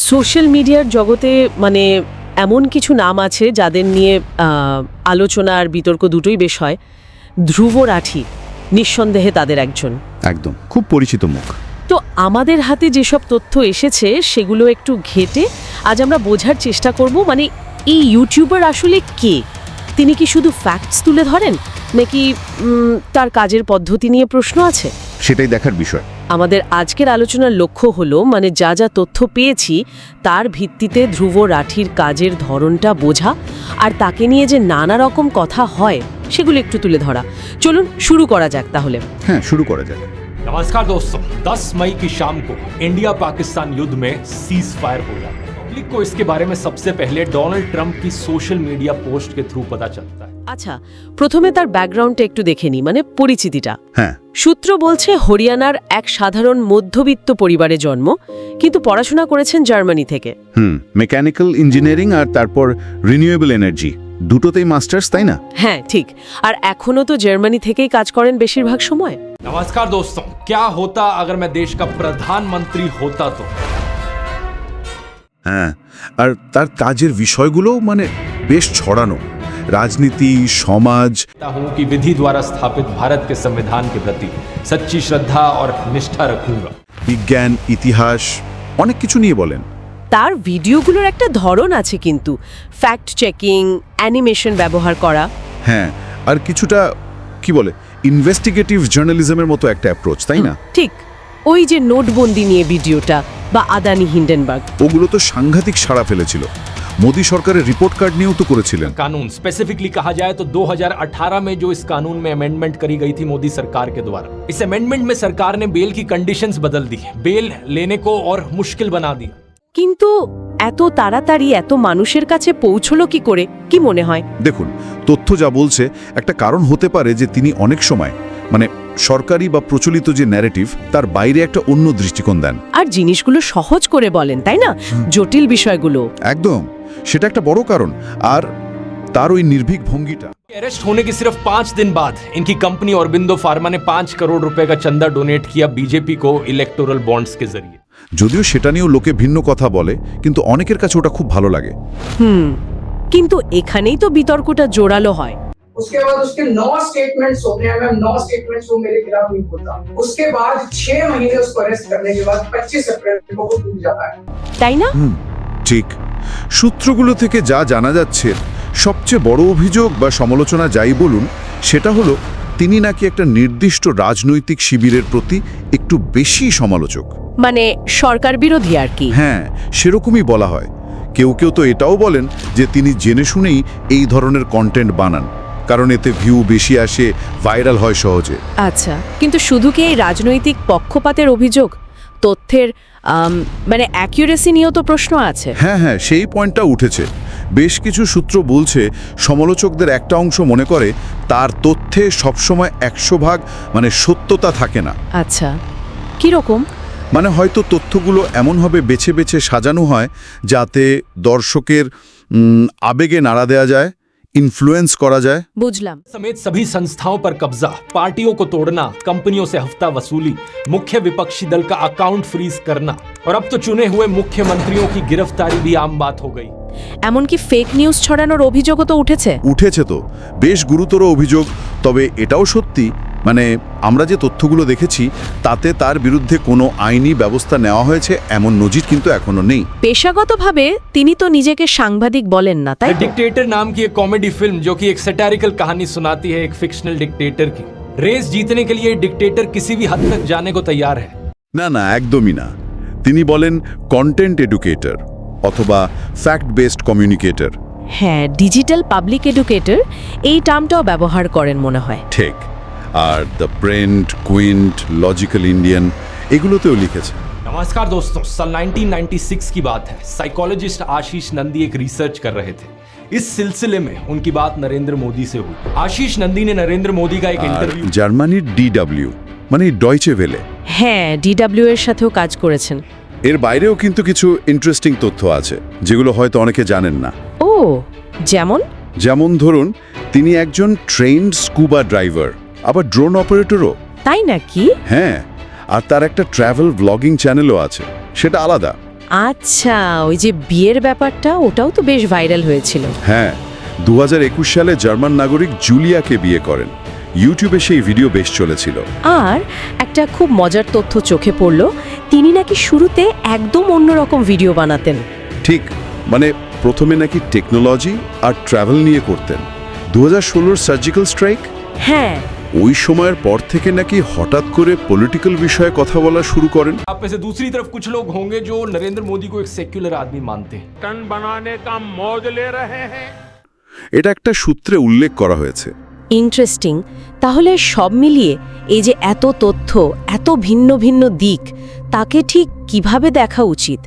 Social মিডিয়ার জগতে মানে এমন কিছু নাম আছে যাদের নিয়ে আলোচনা আর বিতর্ক দুটোই বেশ হয়। ধ্রুব রাঠি নিঃসন্দেহে তাদের একজন। একদম, খুব পরিচিত মুখ। তো আমাদের হাতে যেসব তথ্য এসেছে সেগুলো একটু ঘেঁটে আজ আমরা বোঝার চেষ্টা করব, মানে এই ইউটিউবার আসলে কে, তিনি কি শুধু ফ্যাক্টস তুলে ধরেন নাকি তার কাজের পদ্ধতি নিয়ে প্রশ্ন আছে, সেটাই দেখার বিষয়। আমাদের আজকের আলোচনার লক্ষ্য হলো মানে যা যা তথ্য পেয়েছি তার ভিত্তিতে ধ্রুব রাঠির কাজের ধরনটা বোঝা আর তাকে নিয়ে যে নানা রকম কথা হয় সেগুলো একটু তুলে ধরা। চলুন শুরু করা যাক তাহলে। হ্যাঁ, শুরু করা যাক। नमस्कार दोस्तों, 10 मई की शाम को इंडिया पाकिस्तान युद्ध में सीज फायर हो जाता है। पब्लिक को इसके बारे में सबसे पहले डोनाल्ड ट्रंप की सोशल मीडिया पोस्ट के थ्रू पता चलता है। আচ্ছা, প্রথমে তার ব্যাকগ্রাউন্ডটা একটু দেখে নিই, মানে পরিচিতিটা। হ্যাঁ, সূত্র বলছে হরিয়ানার এক সাধারণ মধ্যবিত্ত পরিবারে জন্ম, কিন্তু পড়াশোনা করেছেন জার্মানি থেকে। মেকানিক্যাল ইঞ্জিনিয়ারিং আর তারপর রিনিউয়েবল এনার্জি, দুটোতেই মাস্টার্স, তাই না? হ্যাঁ ঠিক, আর এখনো তো জার্মানি থেকেই কাজ করেন বেশিরভাগ সময়। नमस्कार दोस्तों, क्या होता अगर मैं देश का प्रधानमंत्री होता तो। হ্যাঁ, আর তার কাজের বিষয়গুলো মানে বেশ ছড়ানো, রাজনীতি, সমাজ। हूं कि विधि द्वारा स्थापित भारत के संविधान के प्रति सच्ची श्रद्धा और निष्ठा रखूंगा। বিজ্ঞান, ইতিহাস, অনেক কিছু নিয়ে বলেন। তার ভিডিওগুলোর একটা ধরন আছে কিন্তু, ফ্যাক্ট চেকিং, অ্যানিমেশন ব্যবহার করা। হ্যাঁ, আর কিছুটা কি বলে ইনভেস্টিগেটিভ জার্নালিজমের মতো একটা অ্যাপ্রোচ, তাই না? ঠিক, ওই যে নোটবন্দি নিয়ে ভিডিওটা বা আদানি হিন্ডেনবার্গ, ওগুলো তো সাংঘাতিক সাড়া ফেলেছিল। মোদী সরকারের রিপোর্ট কার্ড নিয়েও তো করেছিলেন। कानून स्पेसिफिकली कहा जाए तो 2018 में जो इस कानून में अमेंडमेंट करी गई थी मोदी सरकार के द्वारा, इस अमेंडमेंट में सरकार ने बेल की कंडीशंस बदल दी, बेल लेने को और मुश्किल बना दिया। কিন্তু এত তাড়াতাড়ি এত মানুষের কাছে পৌঁছলো কি করে, কি মনে হয়? দেখুন, তথ্য যা বলছে একটা কারণ হতে পারে যে তিনি অনেক সময় মানে সরকারি বা প্রচলিত যে ন্যারেটিভ তার বাইরে একটা অন্য দৃষ্টিকোণ দেন আর জিনিসগুলো সহজ করে বলেন, তাই না? জটিল বিষয়গুলো। একদম, সেটা একটা বড় কারণ। আর তার ওই নির্ভীক ভঙ্গিটা। अरेस्ट होने के सिर्फ 5 दिन बाद इनकी कंपनी ऑरबिंदो फार्मा ने 5 करोड़ रुपए का चंदा डोनेट किया बीजेपी को इलेक्टोरल बॉन्ड्स के जरिए। যদিও সেটা নিয়েও লোকে ভিন্ন কথা বলে, কিন্তু অনেকের কাছে ওটা খুব ভালো লাগে। কিন্তু এখানেই তো বিতর্কটা জোরালো হয়। उसके बाद उसके 9 स्टेटमेंट्स होते हैं, मैं 9 स्टेटमेंट्स वो मेरे खिलाफ नहीं होता। उसके बाद 6 महीने उसको अरेस्ट करने के बाद 25 अप्रैल को वो टूट जाता है, তাই না? ঠিক, সূত্রগুলো থেকে যা জানা যাচ্ছে সবচেয়ে বড় অভিযোগ বা সমালোচনা যাই বলুন, সেটা হলো তিনি নাকি একটা নির্দিষ্ট রাজনৈতিক শিবিরের প্রতি একটু বেশি সমালোচক, মানে সরকার বিরোধী আর কি। হ্যাঁ, সেরকমই বলা হয়। কেউ কেউ তো এটাও বলেন যে তিনি জেনে শুনেই এই ধরনের কন্টেন্ট বানান, কারণ এতে ভিউ বেশি আসে, ভাইরাল হয় সহজে। আচ্ছা, কিন্তু শুধু কি এই রাজনৈতিক পক্ষপাতের অভিযোগ? তথ্যের মানে অ্যাকিউরেসি নিয়েও তো প্রশ্ন আছে। হ্যাঁ হ্যাঁ, সেই পয়েন্টটা উঠেছে। বেশ কিছু সূত্র বলছে সমালোচকদের একটা অংশ মনে করে তার তথ্যে সবসময় 100% মানে সত্যতা থাকে না। আচ্ছা, কিরকম? মানে হয়তো তথ্যগুলো এমনভাবে বেছে বেছে সাজানো হয় যাতে দর্শকের আবেগে নাড়া দেওয়া যায়, ইনফ্লুয়েন্স করা যায়। বুঝলাম। समेत सभी संस्थाओं पर कब्जा, पार्टियों को तोड़ना, कंपनियों से हफ्ता वसूली, मुख्य विपक्षी दल का अकाउंट फ्रीज करना और अब तो चुने हुए मुख्यमंत्रियों की गिरफ्तारी भी आम बात हो गई। এমনকি ফেক নিউজ ছড়ানোর অভিযোগও তো উঠেছে। উঠেছে তো, বেশ গুরুতর অভিযোগ। তবে এটাও সত্যি, মানে আমরা যে তথ্যগুলো দেখেছি তাতে তার বিরুদ্ধে কোনো আইনি ব্যবস্থা নেওয়া হয়েছে এমন নজির কিন্তু এখনো নেই। পেশাগতভাবে তিনি তো নিজেকে সাংবাদিক বলেন না, তাই? डिक्टेटर नाम की एक कॉमेडी फिल्म जो कि एक सैटारिकल कहानी सुनाती है एक फिक्शनल डिक्टेटर की। रेस जीतने के लिए डिक्टेटर किसी भी हद तक जाने को तैयार है। না না, একদমই না। তিনি বলেন কন্টেন্ট এডুকেটর অথবা ফ্যাক্ট বেসড কমিউনিকেটর। হ্যাঁ, ডিজিটাল পাবলিক এডুকেটর এই টার্মটাও ব্যবহার করেন মনে হয়। ঠিক, আর the Print, Quint, Logical Indian এগুলোতেও লিখেছে। नमस्कार दोस्तों, साल 1996 की बात है। साइकोलॉजिस्ट आशीष नंदी एक रिसर्च कर रहे थे। इस सिलसिले में उनकी बात नरेंद्र मोदी से हुई। आशीष नंदी ने नरेंद्र मोदी का एक इंटरव्यू। জার্মানির DW মানে ডয়চে ভেলে। হ্যাঁ, DW এর সাথেও কাজ করেছেন। এর বাইরেও কিন্তু কিছু ইন্টারেস্টিং তথ্য আছে যেগুলো হয়তো অনেকে জানেন না। ও, যেমন? যেমন ধরুন, তিনি একজন ট্রেন্ড স্কুবা ড্রাইভার, আবার ড্রোন অপারেটরও। তাই নাকি? হ্যাঁ, আর তার একটা ট্রাভেল ব্লগিং চ্যানেলও আছে, সেটা আলাদা। আচ্ছা, ওই যে বিয়ের ব্যাপারটা, ওটাও তো বেশ ভাইরাল হয়েছিল। হ্যাঁ, 2021 সালে জার্মান নাগরিক জুলিয়াকে বিয়ে করেন। ইউটিউবে সেই ভিডিও বেশ চলেছিল। আর একটা খুব মজার তথ্য চোখে পড়ল, তিনি নাকি শুরুতে একদম অন্যরকম ভিডিও বানাতেন। ঠিক, মানে প্রথমে নাকি টেকনোলজি আর ট্রাভেল নিয়ে করতেন। 2016 সার্জিক্যাল স্ট্রাইক, হ্যাঁ, ওই সময়ের পর থেকে নাকি হঠাৎ করে পলিটিক্যাল বিষয়ে কথা বলা শুরু করেন। आप में से दूसरी तरफ कुछ लोग होंगे जो नरेंद्र मोदी को एक सेक्युलर आदमी मानते हैं। टन बनाने का मौज ले रहे हैं। এটা একটা সূত্রে উল্লেখ করা হয়েছে। ইন্টারেস্টিং। তাহলে সব মিলিয়ে এই যে এত তথ্য, এত ভিন্ন ভিন্ন দিক, তাকে ঠিক কিভাবে দেখা উচিত,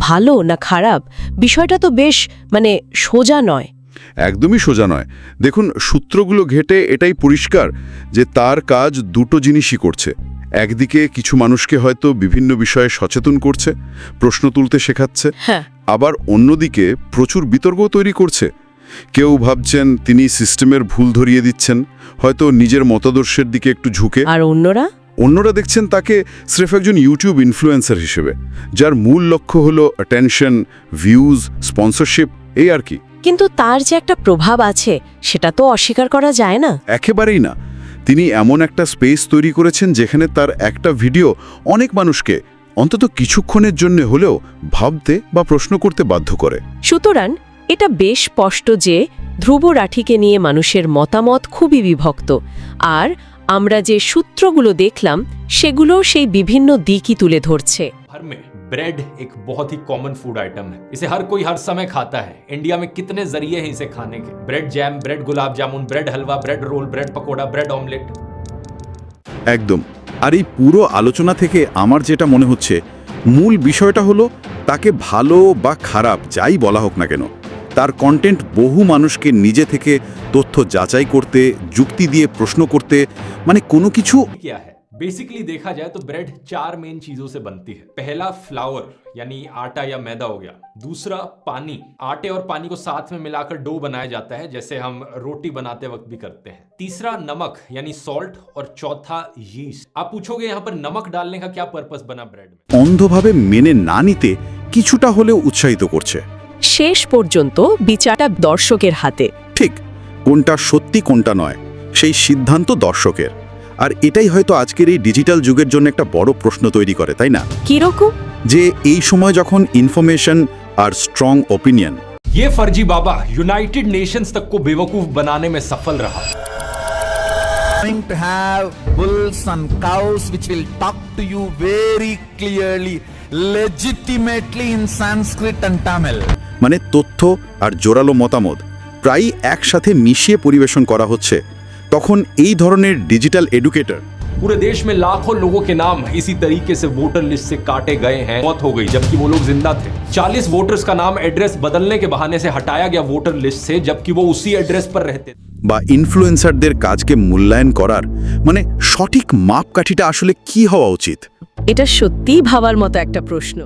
ভালো না খারাপ, বিষয়টা তো বেশ সোজা নয়। একদমই সোজা নয়। দেখুন, সূত্রগুলো ঘেটে এটাই পরিষ্কার যে তার কাজ দুটো জিনিসই করছে। একদিকে কিছু মানুষকে হয়তো বিভিন্ন বিষয়ে সচেতন করছে, প্রশ্ন তুলতে শেখাচ্ছে, হ্যাঁ, আবার অন্যদিকে প্রচুর বিতর্ক তৈরি করছে। কেউ ভাবছেন তিনি সিস্টেমের ভুল ধরিয়ে দিচ্ছেন, হয়তো নিজের মতাদর্শের দিকে একটু ঝুঁকে। আর অন্যরা দেখছেন তাকে স্রেফ একজন ইউটিউব ইনফ্লুয়েন্সার হিসেবে, যার মূল লক্ষ্য হলো অ্যাটেনশন, ভিউজ, স্পন্সরশিপ, এই আর কি। কিন্তু তার যে একটা প্রভাব আছে, সেটা তো অস্বীকার করা যায় না। একেবারেই না। তিনি এমন একটা স্পেস তৈরি করেছেন যেখানে তার একটা ভিডিও অনেক মানুষকে অন্তত কিছুক্ষণের জন্য হলেও ভাবতে বা প্রশ্ন করতে বাধ্য করে। সুতরাং এটা বেশ স্পষ্ট যে ধ্রুব রাঠিকে নিয়ে মানুষের মতামত খুবই বিভক্ত, আর আমরা যে সূত্রগুলো দেখলাম সেগুলো সেই বিভিন্ন দিকই তুলে ধরছে। घर में ब्रेड एक बहुत ही कॉमन फूड आइटम है। इसे हर कोई हर समय खाता है। इंडिया में कितने जरिए हैं इसे खाने के। Bread jam, bread gulab jamun, bread halwa, bread roll, bread pakora, bread omelette. একদম। আর এই পুরো আলোচনা থেকে আমার যেটা মনে হচ্ছে, মূল বিষয়টা হলো তাকে ভালো বা খারাপ যাই বলা হোক না কেন, তার কন্টেন্ট বহু মানুষকে নিজে থেকে তথ্য যাচাই করতে, যুক্তি দিয়ে প্রশ্ন করতে, কোনো কিছু। क्या है बेसिकली देखा जाए तो ब्रेड 4 मेन चीजों से बनती है। पहला फ्लावर यानी आटा या मैदा हो गया। दूसरा पानी, आटे और पानी को साथ में मिलाकर डो बनाया जाता है, जैसे हम रोटी बनाते वक्त भी करते हैं। तीसरा नमक यानी सॉल्ट, और चौथा यीस्ट। आप पूछोगे यहाँ पर नमक डालने का क्या पर्पस बना ब्रेड में? অন্ধভাবে মেনে না নিতে কিছুটা হলেও উৎসাহিত করছে। শেষ পর্যন্ত বিচারটা দর্শকের হাতে। ঠিক, কোনটা সত্যি কোনটা নয় সেই সিদ্ধান্ত দর্শকের। আর এটাই হয়তো আজকের এই ডিজিটাল যুগের জন্য একটা বড় প্রশ্ন তৈরি করে, তাই না? কিরকম? যে এই সময় যখন ইনফরমেশন আর স্ট্রং ওপিনিয়ন, ये फर्जी बाबा यूनाइटेड नेशंस तक को बेवकूफ बनाने में सफल रहा। Going to have bulls and cows which will talk to you very clearly, legitimately in Sanskrit and Tamil. তথ্য আর জোরালো মতামত প্রায়ই একসাথে মিশিয়ে পরিবেশন করা হচ্ছে, তখন এই ধরনের ডিজিটাল এডুকেটর पूरे देश में लाखों लोगों के नाम इसी तरीके से वोटर लिस्ट से काटे गए हैं, मौत हो गई जबकि वो लोग जिंदा थे। 40 वोटर्स का नाम एड्रेस बदलने के बहाने से हटाया गया वोटर लिस्ट से, जबकि वो उसी एड्रेस पर रहते थे। বা ইনফ্লুয়েন্সারদের কাজকে মূল্যায়ন করার সঠিক মাপকাঠিটা আসলে কি হওয়া উচিত? এটা সত্যিই ভাবার মতো একটা প্রশ্ন।